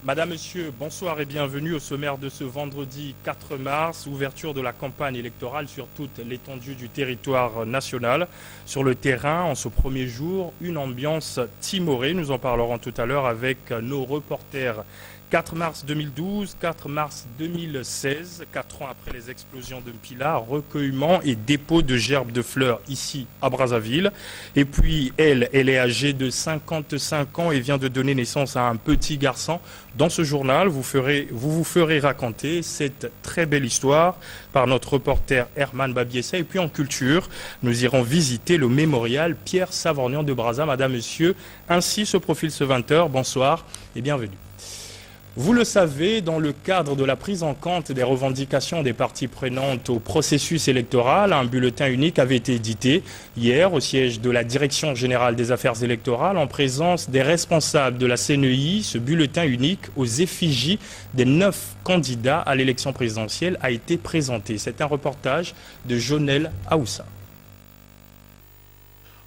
Madame, Monsieur, bonsoir et bienvenue au sommaire de ce vendredi 4 mars, ouverture de la campagne électorale sur toute l'étendue du territoire national. Sur le terrain, en ce premier jour, une ambiance timorée. Nous en parlerons tout à l'heure avec nos reporters. 4 mars 2012, 4 mars 2016, 4 ans après les explosions de Mpila, recueillement et dépôt de gerbes de fleurs ici à Brazzaville. Et puis elle est âgée de 55 ans et vient de donner naissance à un petit garçon. Dans ce journal, vous vous ferez raconter cette très belle histoire par notre reporter Herman Babiessa. Et puis en culture, nous irons visiter le mémorial Pierre Savorgnan de Brazza. Madame, Monsieur, ainsi se profile ce 20h. Bonsoir et bienvenue. Vous le savez, dans le cadre de la prise en compte des revendications des parties prenantes au processus électoral, un bulletin unique avait été édité hier au siège de la Direction générale des affaires électorales en présence des responsables de la CNEI. Ce bulletin unique aux effigies des 9 candidats à l'élection présidentielle a été présenté. C'est un reportage de Jonel Aoussa.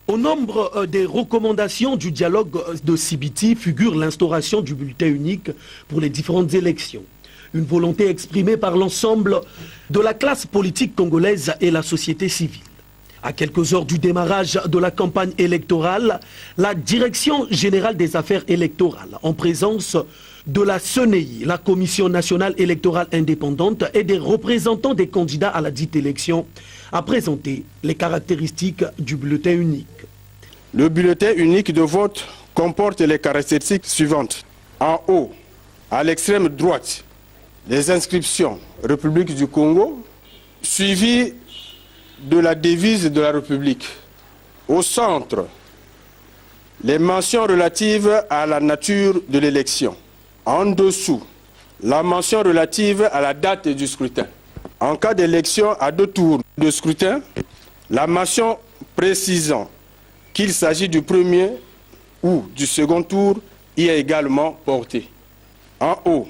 Au nombre des recommandations du dialogue de Sibiti figure l'instauration du bulletin unique pour les différentes élections. Une volonté exprimée par l'ensemble de la classe politique congolaise et la société civile. À quelques heures du démarrage de la campagne électorale, la Direction générale des affaires électorales, en présence de la CNEI, la Commission nationale électorale indépendante et des représentants des candidats à la dite élection, a présenté les caractéristiques du bulletin unique. Le bulletin unique de vote comporte les caractéristiques suivantes. En haut, à l'extrême droite, les inscriptions République du Congo, suivies de la devise de la République. Au centre, les mentions relatives à la nature de l'élection. En dessous, la mention relative à la date du scrutin. En cas d'élection à 2 tours de scrutin, la mention précisant qu'il s'agit du premier ou du second tour y est également portée. En haut,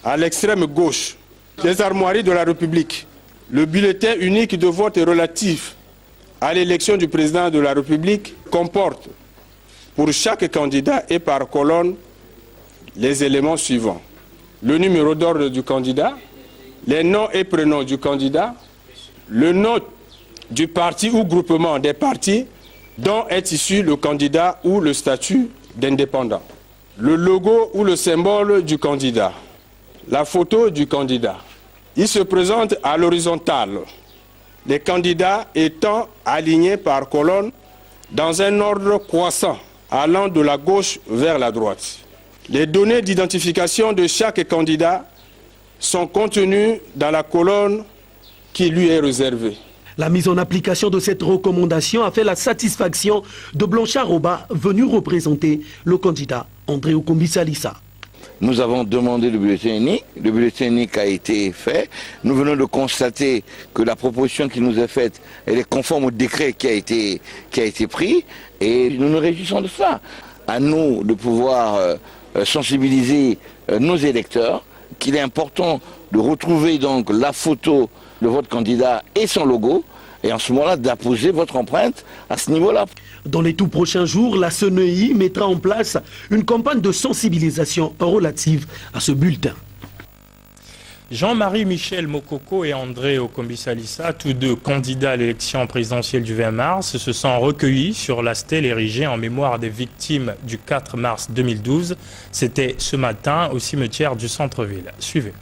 à l'extrême gauche, les armoiries de la République. Le bulletin unique de vote relatif à l'élection du président de la République comporte pour chaque candidat et par colonne les éléments suivants. Le numéro d'ordre du candidat, les noms et prénoms du candidat, le nom du parti ou groupement des partis dont est issu le candidat ou le statut d'indépendant, le logo ou le symbole du candidat, la photo du candidat. Il se présente à l'horizontale, les candidats étant alignés par colonne dans un ordre croissant allant de la gauche vers la droite. Les données d'identification de chaque candidat sont contenues dans la colonne qui lui est réservée. La mise en application de cette recommandation a fait la satisfaction de Blanchard Oba, venu représenter le candidat André Okombi Salissa. Nous avons demandé le bulletin unique a été fait. Nous venons de constater que la proposition qui nous est faite, elle est conforme au décret qui a été pris et nous nous réjouissons de cela. À nous de pouvoir sensibiliser nos électeurs qu'il est important de retrouver donc la photo de votre candidat et son logo et en ce moment-là d'apposer votre empreinte à ce niveau-là. Dans les tout prochains jours, la CNEI mettra en place une campagne de sensibilisation relative à ce bulletin. Jean-Marie Michel Mokoko et André Okombi Salissa, tous deux candidats à l'élection présidentielle du 20 mars, se sont recueillis sur la stèle érigée en mémoire des victimes du 4 mars 2012. C'était ce matin au cimetière du centre-ville. Suivez.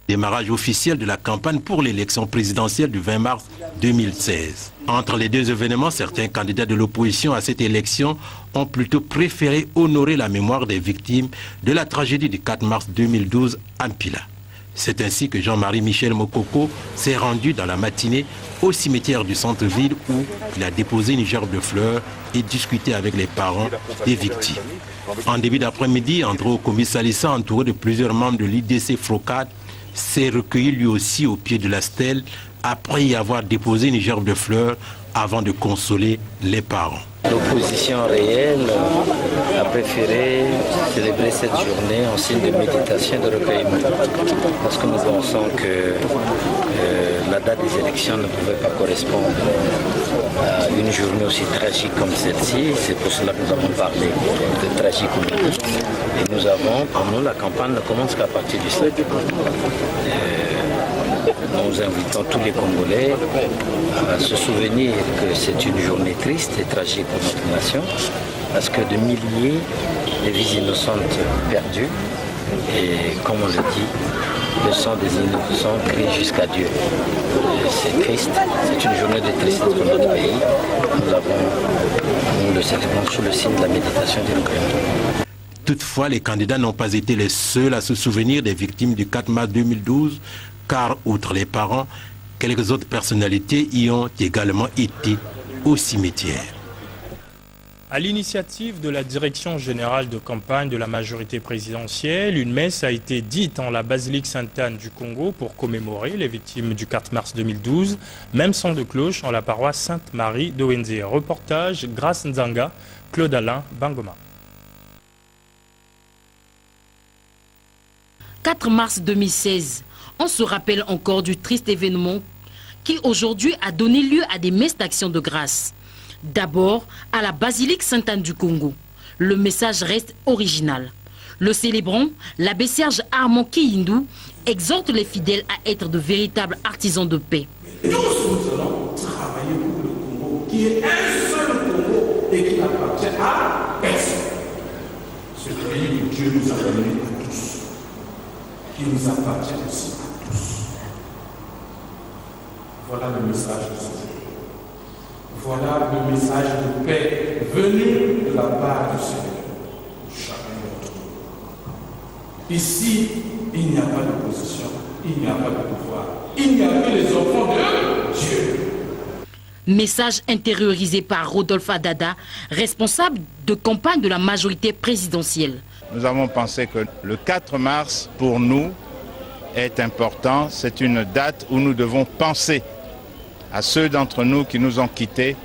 Démarrage officiel de la campagne pour l'élection présidentielle du 20 mars 2016. Entre les deux événements, certains candidats de l'opposition à cette élection ont plutôt préféré honorer la mémoire des victimes de la tragédie du 4 mars 2012 à Mpila. C'est ainsi que Jean-Marie Michel Mokoko s'est rendu dans la matinée au cimetière du centre-ville où il a déposé une gerbe de fleurs et discuté avec les parents des victimes. En début d'après-midi, André Okombi Salissa, entouré de plusieurs membres de l'IDC Frocade, s'est recueilli lui aussi au pied de la stèle après y avoir déposé une gerbe de fleurs avant de consoler les parents. L'opposition réelle a préféré célébrer cette journée en signe de méditation et de recueillement. Parce que nous pensons que la date des élections ne pouvait pas correspondre à une journée aussi tragique comme celle-ci. C'est pour cela que nous avons parlé de tragicomédie. Et nous avons, pour nous, la campagne ne commence qu'à partir du 7. Nous invitons tous les Congolais à se souvenir que c'est une journée triste et tragique pour notre nation, parce que de milliers de vies innocentes perdues, et comme on le dit, le sang des innocents crie jusqu'à Dieu. C'est triste, c'est une journée de tristesse pour notre pays. Nous le célébrons sous le signe de la méditation et du recueillement. Toutefois, les candidats n'ont pas été les seuls à se souvenir des victimes du 4 mars 2012, car outre les parents, quelques autres personnalités y ont également été au cimetière. À l'initiative de la direction générale de campagne de la majorité présidentielle, une messe a été dite en la basilique Sainte-Anne du Congo pour commémorer les victimes du 4 mars 2012. Même son de cloche en la paroisse Sainte-Marie de Wenzé. Reportage Grace Nzanga, Claude Alain, Bangoma. 4 mars 2016. On se rappelle encore du triste événement qui aujourd'hui a donné lieu à des messes d'action de grâce. D'abord, à la basilique Sainte-Anne du Congo. Le message reste original. Le célébrant, l'abbé Serge Armand Kiyindou, exhorte les fidèles à être de véritables artisans de paix. Tous nous allons travailler pour le Congo, qui est un seul Congo et qui appartient à personne. Ce pays que Dieu nous a donné à tous, qui nous appartient aussi à tous. Voilà le message de ce jour. Voilà le message de paix venu de la part du Seigneur pour chacun d'entre nous. Ici, il n'y a pas d'opposition, il n'y a pas de pouvoir, il n'y a que les enfants de Dieu. Message intériorisé par Rodolphe Adada, responsable de campagne de la majorité présidentielle. Nous avons pensé que le 4 mars, pour nous, est important. C'est une date où nous devons penser à ceux d'entre nous qui nous ont quittés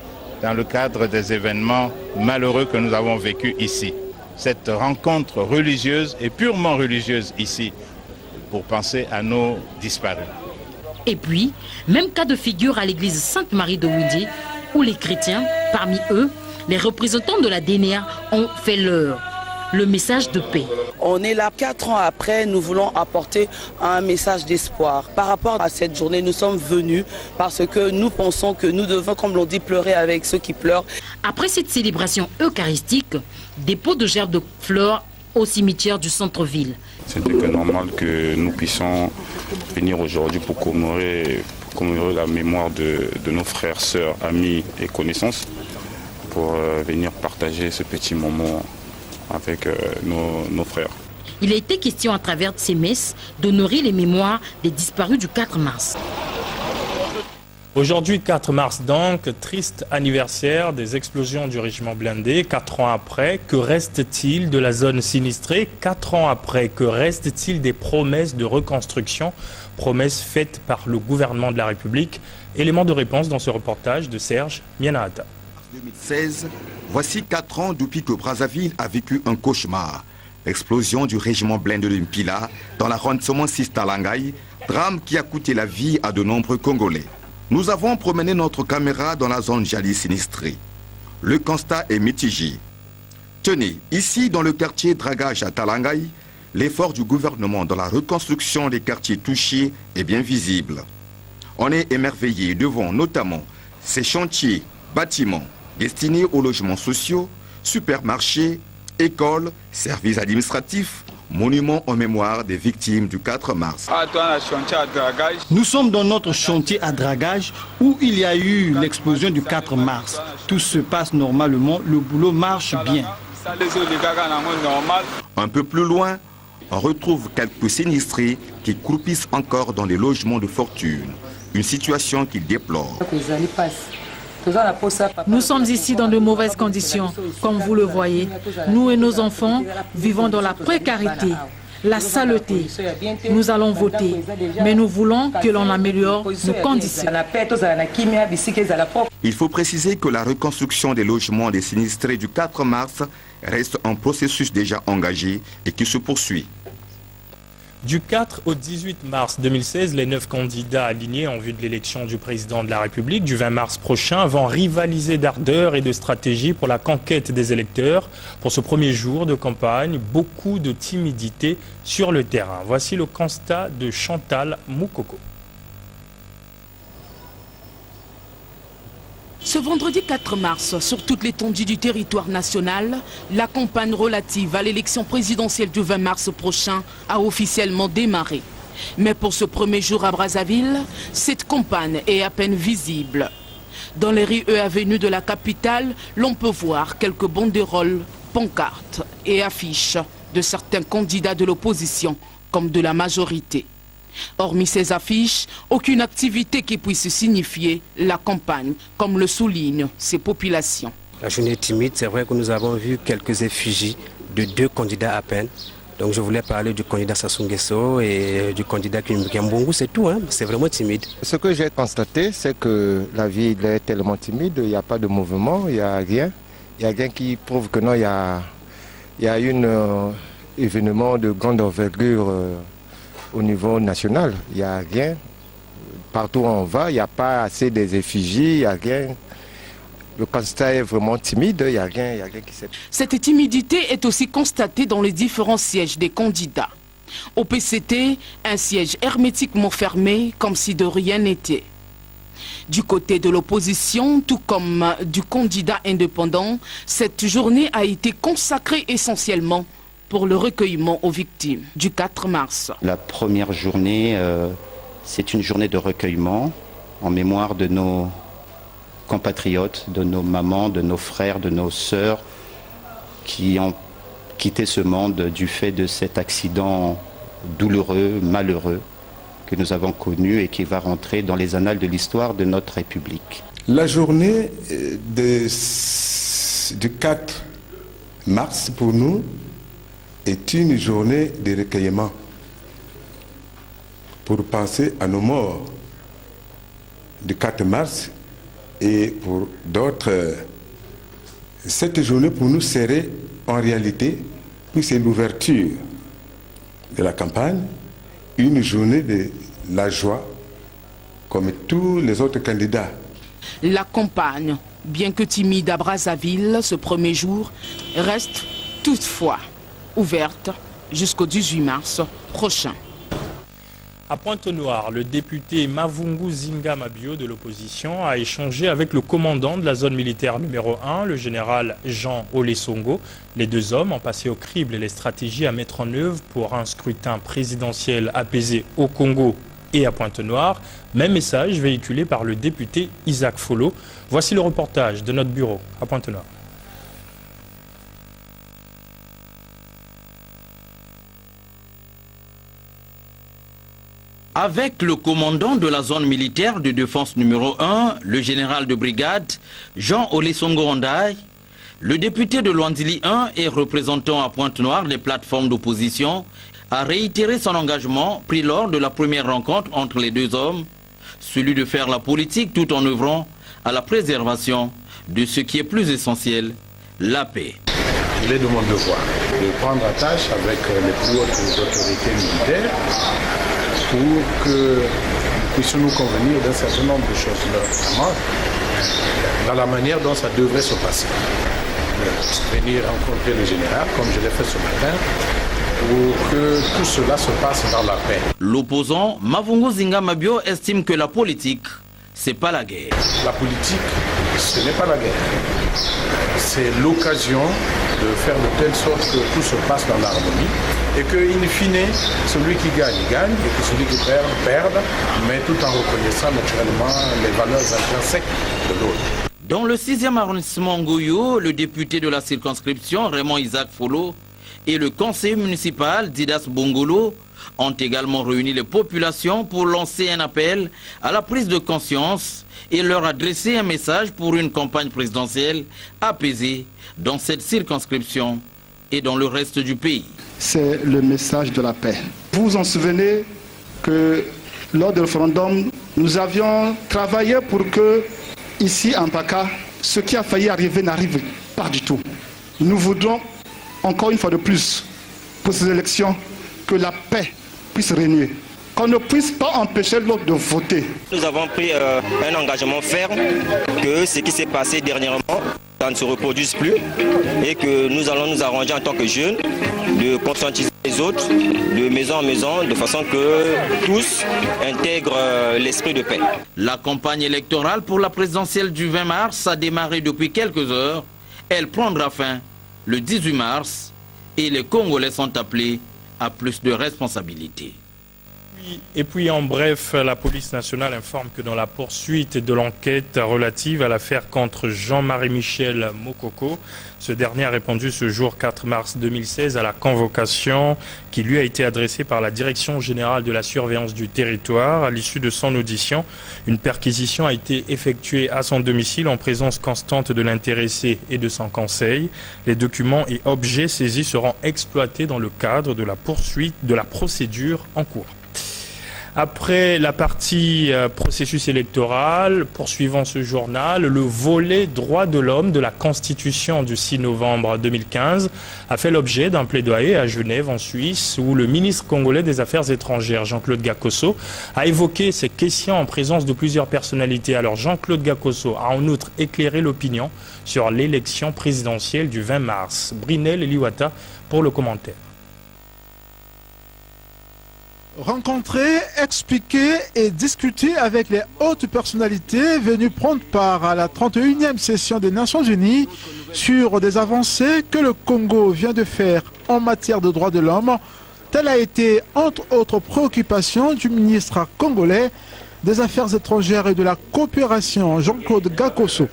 dans le cadre des événements malheureux que nous avons vécus ici. Cette rencontre religieuse et purement religieuse ici, pour penser à nos disparus. Et puis, même cas de figure à l'église Sainte-Marie de Windi, où les chrétiens, parmi eux, les représentants de la DNR ont fait leur. Le message de paix. On est là 4 ans après, nous voulons apporter un message d'espoir. Par rapport à cette journée, nous sommes venus parce que nous pensons que nous devons, comme l'on dit, pleurer avec ceux qui pleurent. Après cette célébration eucharistique, dépôt de gerbes de fleurs au cimetière du centre-ville. C'était que normal que nous puissions venir aujourd'hui pour commémorer la mémoire de nos frères, sœurs, amis et connaissances, pour venir partager ce petit moment avec nos frères. Il a été question à travers ces messes d'honorer les mémoires des disparus du 4 mars. Aujourd'hui, 4 mars donc, triste anniversaire des explosions du régiment blindé. 4 ans après, que reste-t-il de la zone sinistrée? 4 ans après, que reste-t-il des promesses de reconstruction? Promesses faites par le gouvernement de la République. Élément de réponse dans ce reportage de Serge Mianahata. 2016, voici 4 ans depuis que Brazzaville a vécu un cauchemar. L'explosion du régiment blindé de Mpila dans l'arrondissement 6 Talangaï, drame qui a coûté la vie à de nombreux Congolais. Nous avons promené notre caméra dans la zone Djali sinistrée. Le constat est mitigé. Tenez, ici dans le quartier Dragage à Talangaï, l'effort du gouvernement dans la reconstruction des quartiers touchés est bien visible. On est émerveillé devant notamment ces chantiers, bâtiments, destinés aux logements sociaux, supermarchés, écoles, services administratifs, monuments en mémoire des victimes du 4 mars. Nous sommes dans notre chantier à Dragage où il y a eu l'explosion du 4 mars. Tout se passe normalement, le boulot marche bien. Un peu plus loin, on retrouve quelques sinistrés qui croupissent encore dans les logements de fortune. Une situation qu'ils déplorent. Nous sommes ici dans de mauvaises conditions, comme vous le voyez. Nous et nos enfants vivons dans la précarité. la saleté. Nous allons voter, mais nous voulons que l'on améliore nos conditions. Il faut préciser que la reconstruction des logements des sinistrés du 4 mars reste un processus déjà engagé et qui se poursuit. Du 4 au 18 mars 2016, les 9 candidats alignés en vue de l'élection du président de la République du 20 mars prochain vont rivaliser d'ardeur et de stratégie pour la conquête des électeurs. Pour ce premier jour de campagne, beaucoup de timidité sur le terrain. Voici le constat de Chantal Moukoko. Ce vendredi 4 mars, sur toute l'étendue du territoire national, la campagne relative à l'élection présidentielle du 20 mars prochain a officiellement démarré. Mais pour ce premier jour à Brazzaville, cette campagne est à peine visible. Dans les rues et avenues de la capitale, l'on peut voir quelques banderoles, pancartes et affiches de certains candidats de l'opposition comme de la majorité. Hormis ces affiches, aucune activité qui puisse signifier la campagne, comme le soulignent ces populations. La journée est timide, c'est vrai que nous avons vu quelques effigies de 2 candidats à peine. Donc je voulais parler du candidat Sassou Nguesso et du candidat Kimbungu, c'est tout, hein? C'est vraiment timide. Ce que j'ai constaté, c'est que la ville est tellement timide, il n'y a pas de mouvement, il n'y a rien. Il n'y a rien qui prouve que non, il y a un événement de grande envergure au niveau national. Il n'y a rien. Partout où on va, il n'y a pas assez des effigies, il n'y a rien. Le constat est vraiment timide, il n'y a rien qui s'est... Cette timidité est aussi constatée dans les différents sièges des candidats. Au PCT, un siège hermétiquement fermé, comme si de rien n'était. Du côté de l'opposition, tout comme du candidat indépendant, cette journée a été consacrée essentiellement pour le recueillement aux victimes du 4 mars. La première journée, c'est une journée de recueillement en mémoire de nos compatriotes, de nos mamans, de nos frères, de nos sœurs qui ont quitté ce monde du fait de cet accident douloureux, malheureux que nous avons connu et qui va rentrer dans les annales de l'histoire de notre République. La journée du 4 mars pour nous est une journée de recueillement pour penser à nos morts du 4 mars et pour d'autres. Cette journée pour nous serait en réalité, puis c'est l'ouverture de la campagne, une journée de la joie comme tous les autres candidats. La campagne, bien que timide à Brazzaville ce premier jour, reste toutefois ouverte jusqu'au 18 mars prochain. À Pointe-Noire, le député Mavungu Zinga Mabio de l'opposition a échangé avec le commandant de la zone militaire numéro 1, le général Jean Olesongo. Les 2 hommes ont passé au crible les stratégies à mettre en œuvre pour un scrutin présidentiel apaisé au Congo et à Pointe-Noire. Même message véhiculé par le député Isaac Folo. Voici le reportage de notre bureau à Pointe-Noire. Avec le commandant de la zone militaire de défense numéro 1, le général de brigade Jean Olesongo Ondai, le député de Luanzili 1 et représentant à Pointe-Noire les plateformes d'opposition, a réitéré son engagement pris lors de la première rencontre entre les 2 hommes, celui de faire la politique tout en œuvrant à la préservation de ce qui est plus essentiel, la paix. Il est de mon devoir de prendre attache avec les plus hautes autorités militaires pour que nous puissions nous convenir d'un certain nombre de choses, notamment dans la manière dont ça devrait se passer. Venir rencontrer le général, comme je l'ai fait ce matin, pour que tout cela se passe dans la paix. L'opposant Mavungu Zinga Mabio estime que la politique, c'est pas la guerre. La politique, ce n'est pas la guerre. C'est l'occasion de faire de telle sorte que tout se passe dans l'harmonie et que, in fine, celui qui gagne, gagne et que celui qui perd, perde, mais tout en reconnaissant naturellement les valeurs intrinsèques de l'autre. Dans le 6e arrondissement Ngoyo, le député de la circonscription, Raymond Isaac Folo, et le conseiller municipal, Didas Bongolo, ont également réuni les populations pour lancer un appel à la prise de conscience et leur adresser un message pour une campagne présidentielle apaisée dans cette circonscription et dans le reste du pays. c'est le message de la paix. Vous vous en souvenez que lors du référendum, nous avions travaillé pour que, ici en Paka, ce qui a failli arriver n'arrive pas du tout. Nous voudrons, encore une fois de plus, pour ces élections, que la paix puisse régner. Qu'on ne puisse pas empêcher l'autre de voter. Nous avons pris un engagement ferme que ce qui s'est passé dernièrement, ça ne se reproduise plus et que nous allons nous arranger en tant que jeunes de conscientiser les autres de maison en maison de façon que tous intègrent l'esprit de paix. La campagne électorale pour la présidentielle du 20 mars a démarré depuis quelques heures. Elle prendra fin le 18 mars et les Congolais sont appelés à plus de responsabilités. Et puis en bref, la police nationale informe que dans la poursuite de l'enquête relative à l'affaire contre Jean-Marie Michel Mokoko, ce dernier a répondu ce jour 4 mars 2016 à la convocation qui lui a été adressée par la Direction générale de la surveillance du territoire. À l'issue de son audition, une perquisition a été effectuée à son domicile en présence constante de l'intéressé et de son conseil. Les documents et objets saisis seront exploités dans le cadre de la poursuite de la procédure en cours. Après la partie processus électoral, poursuivant ce journal, le volet droits de l'homme de la Constitution du 6 novembre 2015 a fait l'objet d'un plaidoyer à Genève, en Suisse, où le ministre congolais des Affaires étrangères, Jean-Claude Gakosso, a évoqué ces questions en présence de plusieurs personnalités. Alors Jean-Claude Gakosso a en outre éclairé l'opinion sur l'élection présidentielle du 20 mars. Brinel Liwata pour le commentaire. Rencontrer, expliquer et discuter avec les hautes personnalités venues prendre part à la 31e session des Nations Unies sur des avancées que le Congo vient de faire en matière de droits de l'homme, telle a été entre autres préoccupations du ministre congolais des Affaires étrangères et de la coopération, Jean-Claude Gakosso.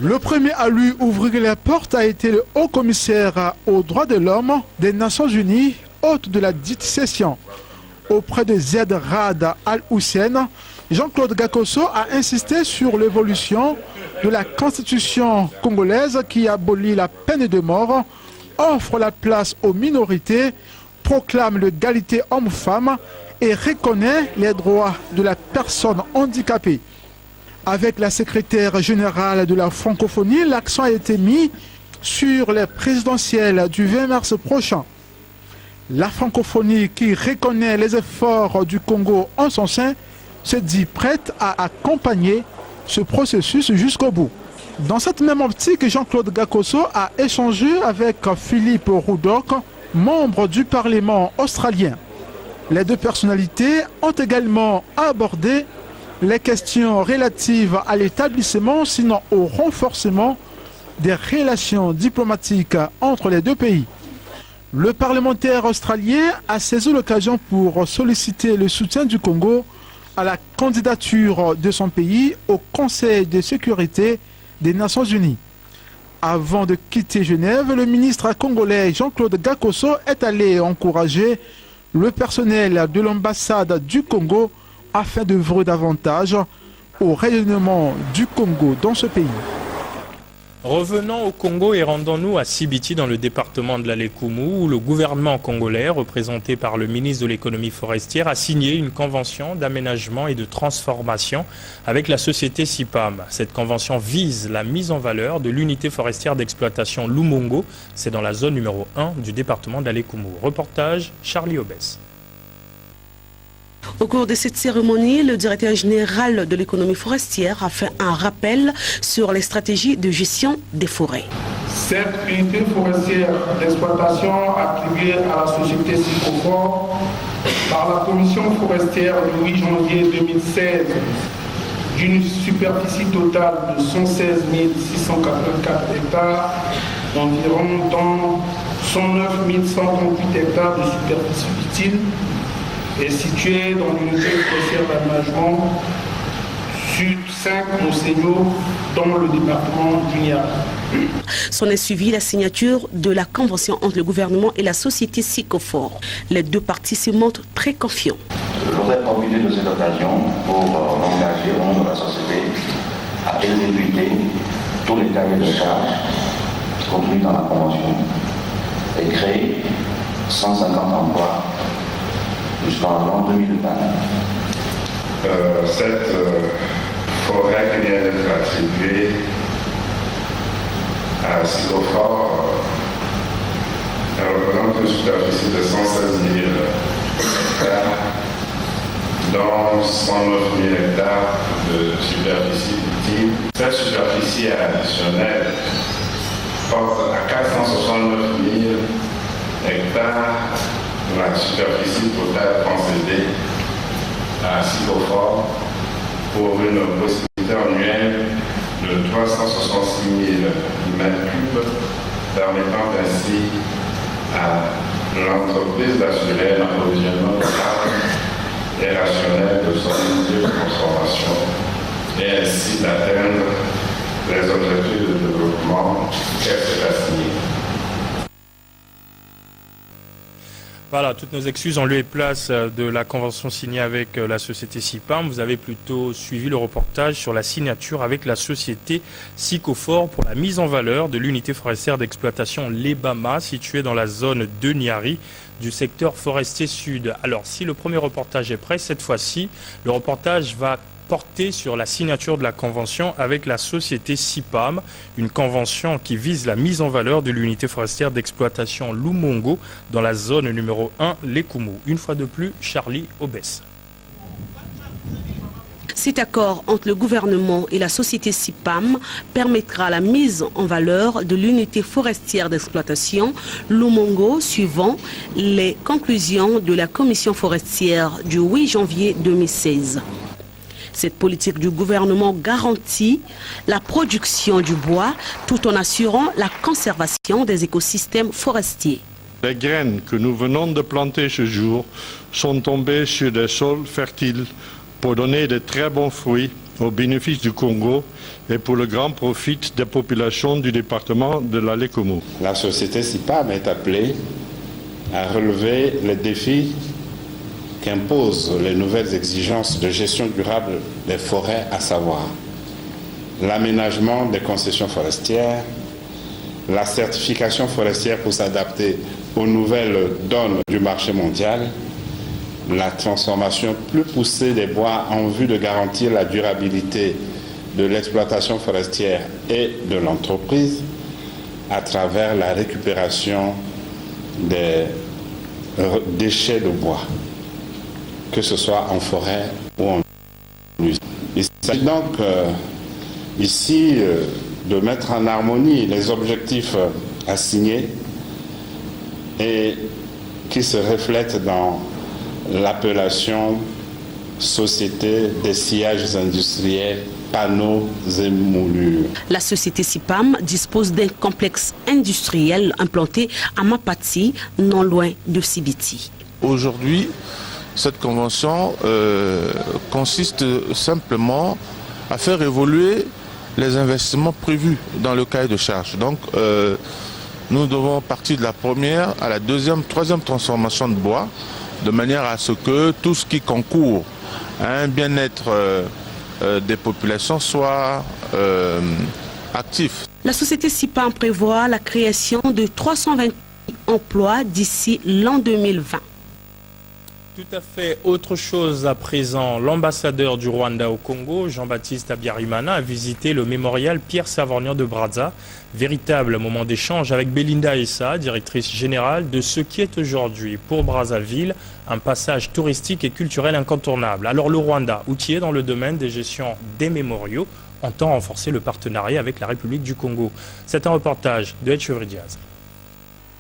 Le premier à lui ouvrir les portes a été le haut-commissaire aux droits de l'homme des Nations Unies, hôte de la dite session. Auprès de Zed Rad Al-Hussein, Jean-Claude Gakosso a insisté sur l'évolution de la constitution congolaise qui abolit la peine de mort, offre la place aux minorités, proclame l'égalité homme-femme et reconnaît les droits de la personne handicapée. Avec la secrétaire générale de la francophonie, l'accent a été mis sur les présidentielles du 20 mars prochain. La francophonie, qui reconnaît les efforts du Congo en son sein, se dit prête à accompagner ce processus jusqu'au bout. Dans cette même optique, Jean-Claude Gakosso a échangé avec Philippe Roudok, membre du Parlement australien. Les deux personnalités ont également abordé les questions relatives à l'établissement, sinon au renforcement des relations diplomatiques entre les deux pays. Le parlementaire australien a saisi l'occasion pour solliciter le soutien du Congo à la candidature de son pays au Conseil de sécurité des Nations Unies. Avant de quitter Genève, le ministre congolais Jean-Claude Gakosso est allé encourager le personnel de l'ambassade du Congo afin d'œuvrer davantage au rayonnement du Congo dans ce pays. Revenons au Congo et rendons-nous à Sibiti dans le département de l'Alekumu où le gouvernement congolais, représenté par le ministre de l'économie forestière, a signé une convention d'aménagement et de transformation avec la société SIPAM. Cette convention vise la mise en valeur de l'unité forestière d'exploitation Lumongo. C'est dans la zone numéro 1 du département de l'Alekumu. Reportage Charlie Obès. Au cours de cette cérémonie, le directeur général de l'économie forestière a fait un rappel sur les stratégies de gestion des forêts. Cette unité forestière d'exploitation attribuée à la société Sicofor par la commission forestière du 8 janvier 2016 d'une superficie totale de 116 684 hectares d'environ, dont 109 138 hectares de superficie utile, est située dans l'unité forestière d'aménagement Sud 5 Monseigno dans le département du Niara. S'en est suivi la signature de la convention entre le gouvernement et la société Sicofor. Les deux parties se montrent très confiants. Je voudrais profiter de cette occasion pour engager au nom de la société à exécuter tous les cahiers de charges contenus dans la convention et créer 150 emplois jusqu'en l'an 2020. Cette forêt qui vient d'être attribuée à Sycophore représente une superficie de 116 000 hectares, dont 109 000 hectares de superficie utile. Cette superficie additionnelle porte à 469 000 hectares la superficie totale concédée à Sycophore pour une possibilité annuelle de 366 000 m3, permettant ainsi à l'entreprise d'assurer l'approvisionnement et rationnel de son milieu de transformation et ainsi d'atteindre les objectifs de développement qu'elle s'est assignés. Voilà, toutes nos excuses en lieu et place de la convention signée avec la société SIPAM. Vous avez plutôt suivi le reportage sur la signature avec la société Sycophore pour la mise en valeur de l'unité forestière d'exploitation Lebama située dans la zone de Niari du secteur forestier sud. Alors, si le premier reportage est prêt, cette fois-ci, le reportage va porter sur la signature de la convention avec la société SIPAM, une convention qui vise la mise en valeur de l'unité forestière d'exploitation Lumongo dans la zone numéro 1, Lekumu. Une fois de plus, Charlie Obès. Cet accord entre le gouvernement et la société SIPAM permettra la mise en valeur de l'unité forestière d'exploitation Lumongo suivant les conclusions de la commission forestière du 8 janvier 2016. Cette politique du gouvernement garantit la production du bois tout en assurant la conservation des écosystèmes forestiers. Les graines que nous venons de planter ce jour sont tombées sur des sols fertiles pour donner de très bons fruits au bénéfice du Congo et pour le grand profit des populations du département de la Lekumu. La société SIPAM est appelée à relever les défis qu'imposent les nouvelles exigences de gestion durable des forêts, à savoir l'aménagement des concessions forestières, la certification forestière pour s'adapter aux nouvelles donnes du marché mondial, la transformation plus poussée des bois en vue de garantir la durabilité de l'exploitation forestière et de l'entreprise à travers la récupération des déchets de bois, que ce soit en forêt ou en usine. Il s'agit donc ici de mettre en harmonie les objectifs assignés et qui se reflètent dans l'appellation Société des sillages industriels, panneaux et moulures. La société SIPAM dispose d'un complexe industriel implanté à Mapati, non loin de Sibiti. Aujourd'hui, cette convention consiste simplement à faire évoluer les investissements prévus dans le cahier de charge. Donc, nous devons partir de la première à la deuxième, troisième transformation de bois, de manière à ce que tout ce qui concourt à un bien-être des populations soit actif. La société SIPAM prévoit la création de 320 emplois d'ici l'an 2020. Tout à fait autre chose à présent. L'ambassadeur du Rwanda au Congo, Jean-Baptiste Habyarimana, a visité le mémorial Pierre Savorgnan de Brazza. Véritable moment d'échange avec Belinda Issa, directrice générale de ce qui est aujourd'hui pour Brazzaville un passage touristique et culturel incontournable. Alors le Rwanda, outillé dans le domaine des gestions des mémoriaux, entend renforcer le partenariat avec la République du Congo. C'est un reportage de Etchevry Diaz.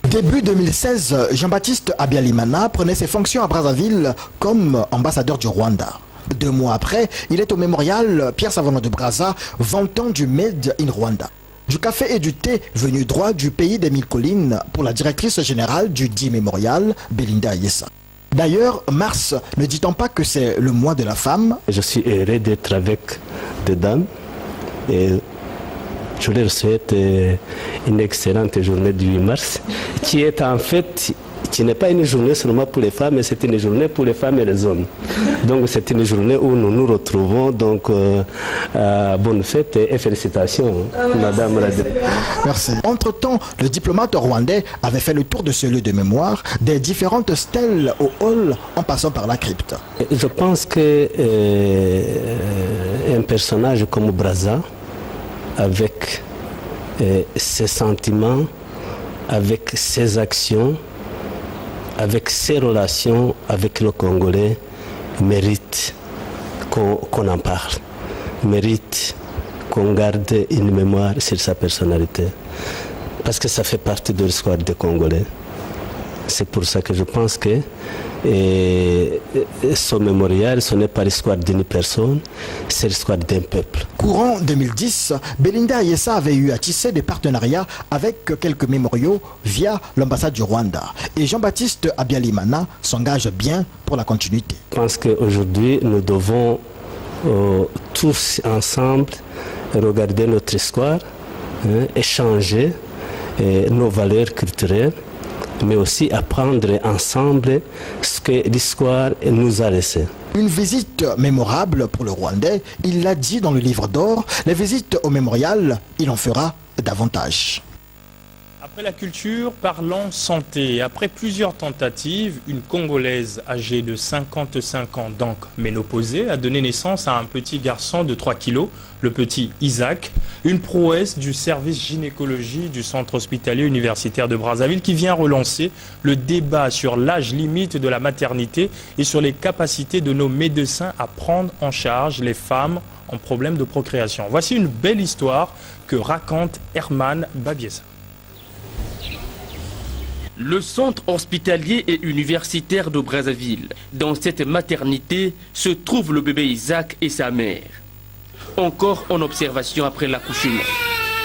Début 2016, Jean-Baptiste Habyarimana prenait ses fonctions à Brazzaville comme ambassadeur du Rwanda. 2 mois après, il est au mémorial Pierre Savorgnan de Brazza, vantant du Made in Rwanda. Du café et du thé venus droit du pays des 1000 collines pour la directrice générale du dit mémorial, Belinda Issa. D'ailleurs, mars ne dit-on pas que c'est le mois de la femme? Je suis heureux d'être avec des dames et je leur souhaite une excellente journée du 8 mars, qui est en fait qui n'est pas une journée seulement pour les femmes, mais c'est une journée pour les femmes et les hommes. Donc c'est une journée où nous nous retrouvons. Donc bonne fête et félicitations, Madame la Députée. Merci. Entre-temps, le diplomate rwandais avait fait le tour de ce lieu de mémoire, des différentes stèles au hall en passant par la crypte. Je pense que un personnage comme Brazza, avec ses sentiments, avec ses actions, avec ses relations avec le Congolais, mérite qu'on en parle, mérite qu'on garde une mémoire sur sa personnalité, parce que ça fait partie de l'histoire des Congolais. C'est pour ça que je pense que son mémorial, ce n'est pas l'histoire d'une personne, c'est l'histoire d'un peuple. Courant 2010, Belinda Ayessa avait eu à tisser des partenariats avec quelques mémoriaux via l'ambassade du Rwanda. Et Jean-Baptiste Abialimana s'engage bien pour la continuité. Je pense qu'aujourd'hui, nous devons tous ensemble regarder notre histoire, échanger nos valeurs culturelles, mais aussi apprendre ensemble ce que l'histoire nous a laissé. Une visite mémorable pour le Rwandais, il l'a dit dans le livre d'or, les visites au mémorial, il en fera davantage. Après la culture, parlons santé. Après plusieurs tentatives, une Congolaise âgée de 55 ans, donc ménopausée, a donné naissance à un petit garçon de 3 kilos, le petit Isaac, une prouesse du service gynécologie du centre hospitalier universitaire de Brazzaville qui vient relancer le débat sur l'âge limite de la maternité et sur les capacités de nos médecins à prendre en charge les femmes en problème de procréation. Voici une belle histoire que raconte Herman Babiesa. Le centre hospitalier et universitaire de Brazzaville. Dans cette maternité se trouve le bébé Isaac et sa mère. Encore en observation après l'accouchement.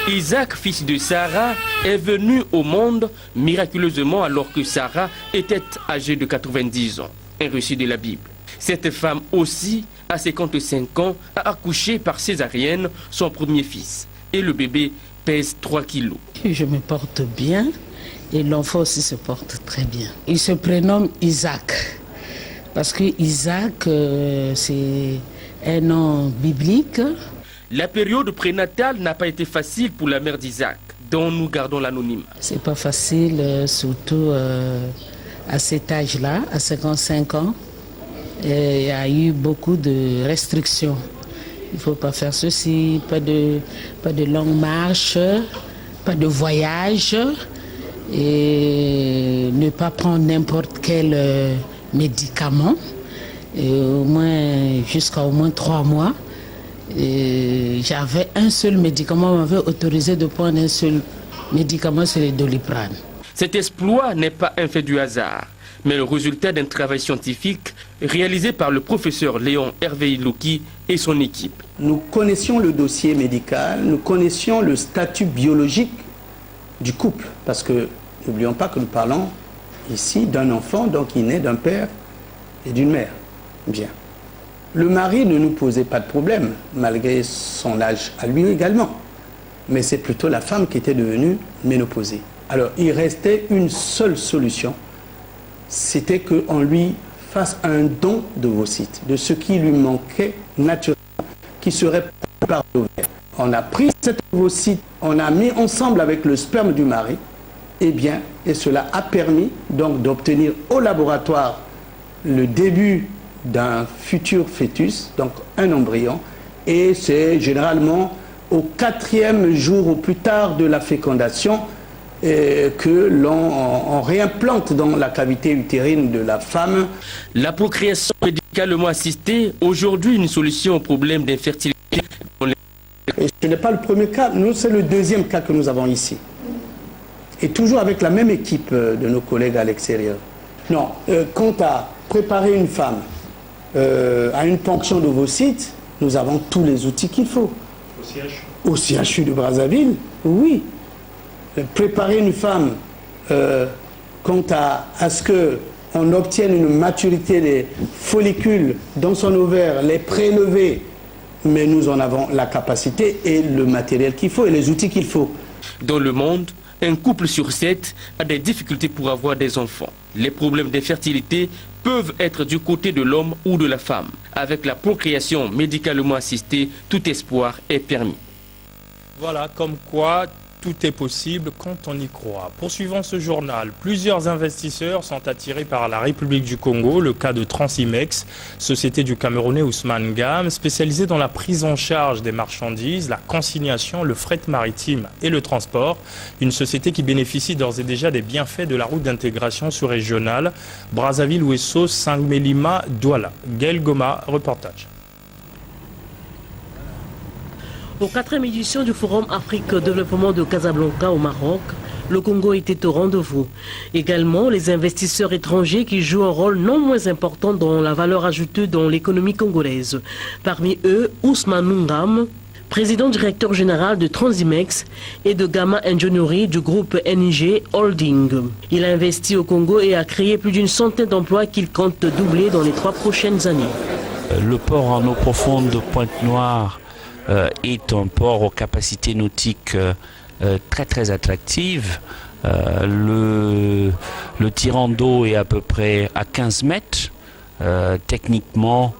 Isaac, fils de Sarah, est venu au monde miraculeusement alors que Sarah était âgée de 90 ans. Un récit de la Bible. Cette femme aussi, à 55 ans, a accouché par césarienne son premier fils. Et le bébé pèse 3 kilos. Je me porte bien. Et l'enfant aussi se porte très bien. Il se prénomme Isaac, parce que Isaac, c'est un nom biblique. La période prénatale n'a pas été facile pour la mère d'Isaac, dont nous gardons l'anonyme. C'est pas facile, surtout à cet âge-là, à 55 ans. Il y a eu beaucoup de restrictions. Il ne faut pas faire ceci, pas de longue marche, pas de voyage. Et ne pas prendre n'importe quel médicament, et au moins jusqu'à au moins 3 mois. J'avais un seul médicament, on m'avait autorisé de prendre un seul médicament, c'est le Doliprane. Cet exploit n'est pas un fait du hasard, mais le résultat d'un travail scientifique réalisé par le professeur Léon Hervé Ilouki et son équipe. Nous connaissions le dossier médical, nous connaissions le statut biologique du couple, parce que n'oublions pas que nous parlons ici d'un enfant donc il naît d'un père et d'une mère. Bien. Le mari ne nous posait pas de problème, malgré son âge à lui également. Mais c'est plutôt la femme qui était devenue ménopausée. Alors il restait une seule solution, c'était qu'on lui fasse un don d'ovocytes, de ce qui lui manquait naturellement, qui serait par l'ovaire. On a pris cet ovocyte, on a mis ensemble avec le sperme du mari, et cela a permis donc d'obtenir au laboratoire le début d'un futur fœtus, donc un embryon, et c'est généralement au 4e jour au plus tard de la fécondation que l'on réimplante dans la cavité utérine de la femme. La procréation médicalement assistée, aujourd'hui une solution au problème d'infertilité. Et ce n'est pas le premier cas, nous c'est le deuxième cas que nous avons ici. Et toujours avec la même équipe de nos collègues à l'extérieur. Non, quant à préparer une femme à une ponction d'ovocytes, nous avons tous les outils qu'il faut. Au CHU de Brazzaville, oui. Préparer une femme quant à ce qu'on obtienne une maturité des follicules dans son ovaire, les prélever, mais nous en avons la capacité et le matériel qu'il faut et les outils qu'il faut. Dans le monde, Un couple sur 7 a des difficultés pour avoir des enfants. Les problèmes d'infertilité peuvent être du côté de l'homme ou de la femme. Avec la procréation médicalement assistée, tout espoir est permis. Voilà, comme quoi tout est possible quand on y croit. Poursuivant ce journal, plusieurs investisseurs sont attirés par la République du Congo, le cas de Transimex, société du Camerounais Ousmane Gam, spécialisée dans la prise en charge des marchandises, la consignation, le fret maritime et le transport. Une société qui bénéficie d'ores et déjà des bienfaits de la route d'intégration sous-régionale Brazzaville-Ouesso, Saint-Mélima-Douala. Gaël Goma, reportage. Au 4e édition du Forum Afrique Développement de Casablanca au Maroc, le Congo était au rendez-vous. Également, les investisseurs étrangers qui jouent un rôle non moins important dans la valeur ajoutée dans l'économie congolaise. Parmi eux, Ousmane Ngam, président directeur général de Transimex et de Gamma Engineering du groupe NIG Holding. Il a investi au Congo et a créé plus d'une centaine d'emplois qu'il compte doubler dans les 3 prochaines années. Le port en eau profonde de Pointe-Noire est un port aux capacités nautiques très attractives. Le tirant d'eau est à peu près à 15 mètres. Techniquement,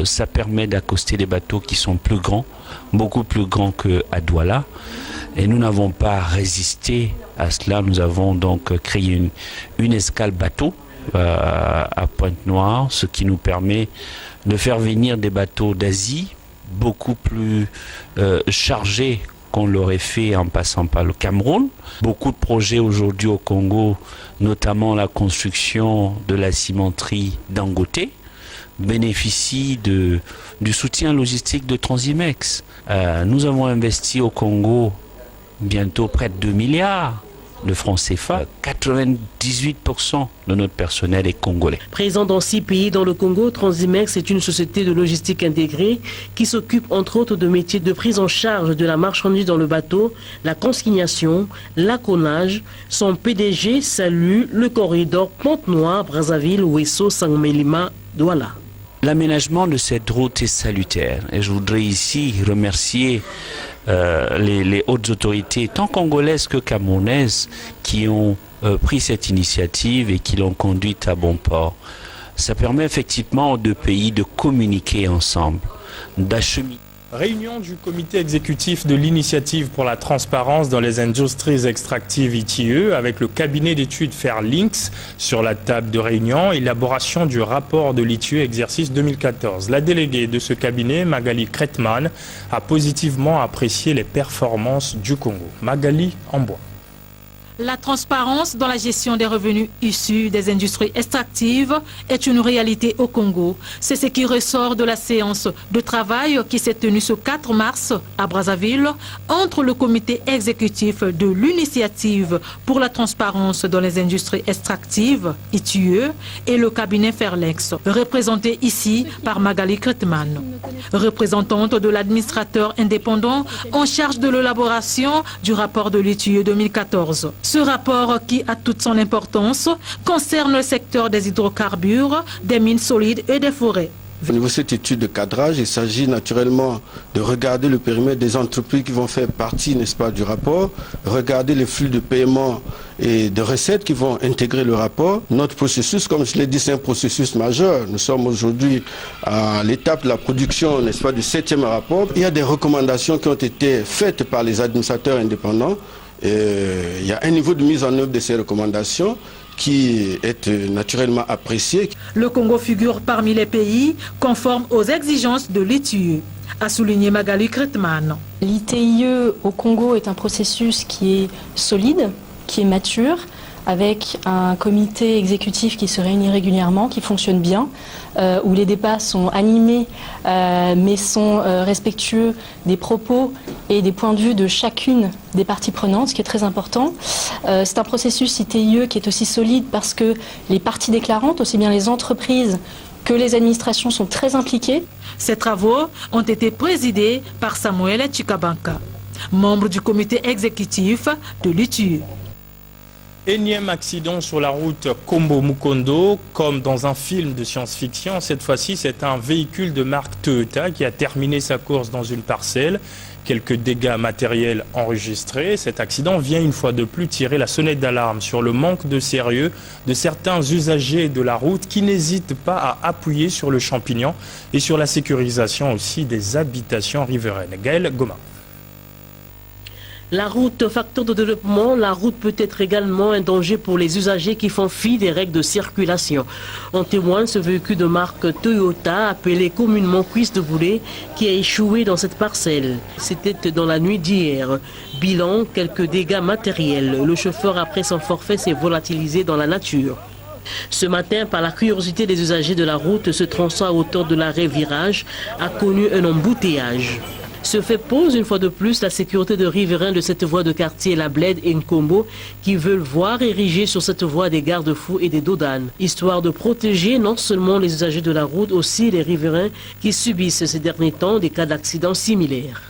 ça permet d'accoster des bateaux qui sont plus grands, beaucoup plus grands qu'à Douala. Et nous n'avons pas résisté à cela. Nous avons donc créé une escale bateau à Pointe-Noire, ce qui nous permet de faire venir des bateaux d'Asie beaucoup plus chargés qu'on l'aurait fait en passant par le Cameroun. Beaucoup de projets aujourd'hui au Congo, notamment la construction de la cimenterie Dangote, bénéficient du soutien logistique de Transimex. Nous avons investi au Congo bientôt près de 2 milliards de francs CFA. 98% de notre personnel est congolais. Présent dans 6 pays dans le Congo, Transimex est une société de logistique intégrée qui s'occupe entre autres de métiers de prise en charge de la marchandise dans le bateau, la consignation, l'accolage. Son PDG salue le corridor Pointe-Noire, Brazzaville, Ouesso, Saint-Mélima, Douala. L'aménagement de cette route est salutaire et je voudrais ici remercier les hautes autorités, tant congolaises que camerounaises, qui ont pris cette initiative et qui l'ont conduite à bon port. Ça permet effectivement aux 2 pays de communiquer ensemble, d'acheminer. Réunion du comité exécutif de l'initiative pour la transparence dans les industries extractives ITIE avec le cabinet d'études Fairlinks sur la table de réunion, élaboration du rapport de l'ITIE exercice 2014. La déléguée de ce cabinet, Magali Kretman, a positivement apprécié les performances du Congo. Magali Ambois. La transparence dans la gestion des revenus issus des industries extractives est une réalité au Congo. C'est ce qui ressort de la séance de travail qui s'est tenue ce 4 mars à Brazzaville entre le comité exécutif de l'initiative pour la transparence dans les industries extractives, ITIE, et le cabinet Fairlinks, représenté ici par Magali Kretman, représentante de l'administrateur indépendant en charge de l'élaboration du rapport de l'ITIE 2014. Ce rapport, qui a toute son importance, concerne le secteur des hydrocarbures, des mines solides et des forêts. Au niveau de cette étude de cadrage, il s'agit naturellement de regarder le périmètre des entreprises qui vont faire partie, n'est-ce pas, du rapport, regarder les flux de paiement et de recettes qui vont intégrer le rapport. Notre processus, comme je l'ai dit, c'est un processus majeur. Nous sommes aujourd'hui à l'étape de la production, n'est-ce pas, du 7e rapport. Il y a des recommandations qui ont été faites par les administrateurs indépendants. Il y a un niveau de mise en œuvre de ces recommandations qui est naturellement apprécié. Le Congo figure parmi les pays conformes aux exigences de l'ITIE, a souligné Magali Kretman. L'ITIE au Congo est un processus qui est solide, qui est mature, avec un comité exécutif qui se réunit régulièrement, qui fonctionne bien, où les débats sont animés, mais sont respectueux des propos et des points de vue de chacune des parties prenantes, ce qui est très important. C'est un processus ITIE qui est aussi solide parce que les parties déclarantes, aussi bien les entreprises que les administrations, sont très impliquées. Ces travaux ont été présidés par Samuel Chikabanka, membre du comité exécutif de l'ITIE. Énième accident sur la route Kombo-Mukondo, comme dans un film de science-fiction. Cette fois-ci, c'est un véhicule de marque Toyota qui a terminé sa course dans une parcelle. quelques dégâts matériels enregistrés. Cet accident vient une fois de plus tirer la sonnette d'alarme sur le manque de sérieux de certains usagers de la route qui n'hésitent pas à appuyer sur le champignon et sur la sécurisation aussi des habitations riveraines. Gaël Goma. La route, facteur de développement, la route peut être également un danger pour les usagers qui font fi des règles de circulation. En témoigne ce véhicule de marque Toyota, appelé communément cuisse de boulet, qui a échoué dans cette parcelle. C'était dans la nuit d'hier. Bilan, quelques dégâts matériels. Le chauffeur, après son forfait, s'est volatilisé dans la nature. Ce matin, par la curiosité des usagers de la route, ce tronçon à hauteur de l'arrêt virage a connu un embouteillage. Ce fait pose une fois de plus la sécurité de riverains de cette voie de quartier La Bled et Nkombo qui veulent voir ériger sur cette voie des garde-fous et des dodanes, histoire de protéger non seulement les usagers de la route, aussi les riverains qui subissent ces derniers temps des cas d'accidents similaires.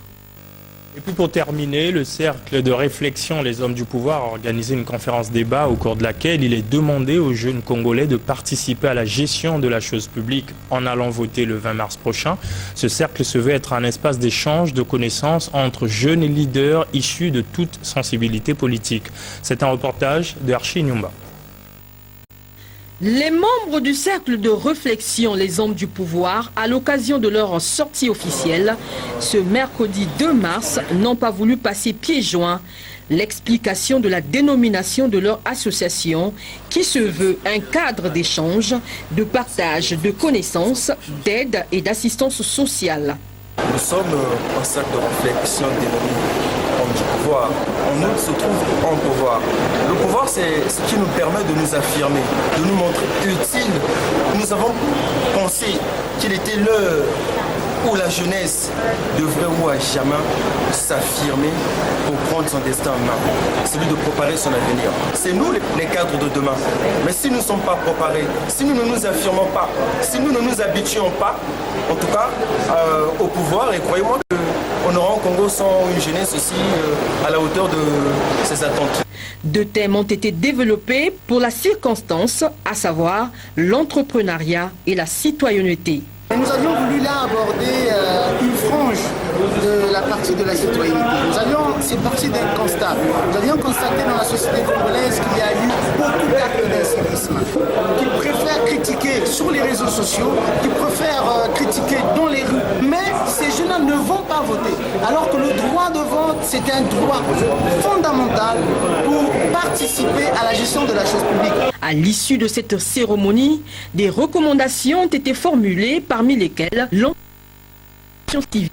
Et puis pour terminer, le cercle de réflexion Les Hommes du Pouvoir a organisé une conférence débat au cours de laquelle il est demandé aux jeunes Congolais de participer à la gestion de la chose publique en allant voter le 20 mars prochain. Ce cercle se veut être un espace d'échange de connaissances entre jeunes et leaders issus de toute sensibilité politique. C'est un reportage de Archie Nyumba. Les membres du cercle de réflexion Les Hommes du Pouvoir, à l'occasion de leur sortie officielle, ce mercredi 2 mars, n'ont pas voulu passer pieds joints l'explication de la dénomination de leur association qui se veut un cadre d'échange, de partage de connaissances, d'aide et d'assistance sociale. Nous sommes un cercle de réflexion dénominé Hommes du Pouvoir. En nous se trouve un pouvoir. Le pouvoir, c'est ce qui nous permet de nous affirmer, de nous montrer utiles. Nous avons pensé qu'il était l'heure où la jeunesse devrait ou à jamais s'affirmer pour prendre son destin en main, celui de préparer son avenir. C'est nous les cadres de demain. Mais si nous ne sommes pas préparés, si nous ne nous affirmons pas, si nous ne nous habituons pas, en tout cas, au pouvoir, et croyez-moi qu'on aura un Congo sans une jeunesse aussi à la hauteur de ses attentes. Deux thèmes ont été développés pour la circonstance, à savoir l'entrepreneuriat et la citoyenneté. Nous avions voulu là aborder une frange de la partie de la citoyenneté. C'est parti d'un constat. Nous avions constaté dans la société congolaise qu'il y a eu beaucoup d'actes d'incivisme, qui préfèrent critiquer sur les réseaux sociaux, qui préfèrent critiquer dans les rues. Mais ces jeunes-là ne vont pas voter. Alors que le droit de vote, c'est un droit fondamental pour participer à la gestion de la chose publique. À l'issue de cette cérémonie, des recommandations ont été formulées, parmi lesquelles l'entretien civil.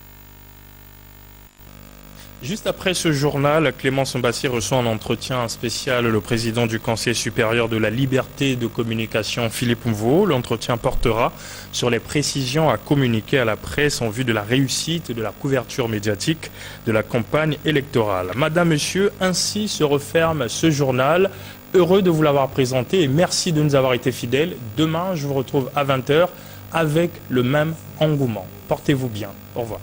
Juste après ce journal, Clémence Mbassi reçoit en entretien spécial le président du Conseil supérieur de la liberté de communication, Philippe Mvo. L'entretien portera sur les précisions à communiquer à la presse en vue de la réussite de la couverture médiatique de la campagne électorale. Madame, Monsieur, ainsi se referme ce journal. Heureux de vous l'avoir présenté et merci de nous avoir été fidèles. Demain, je vous retrouve à 20h avec le même engouement. Portez-vous bien. Au revoir.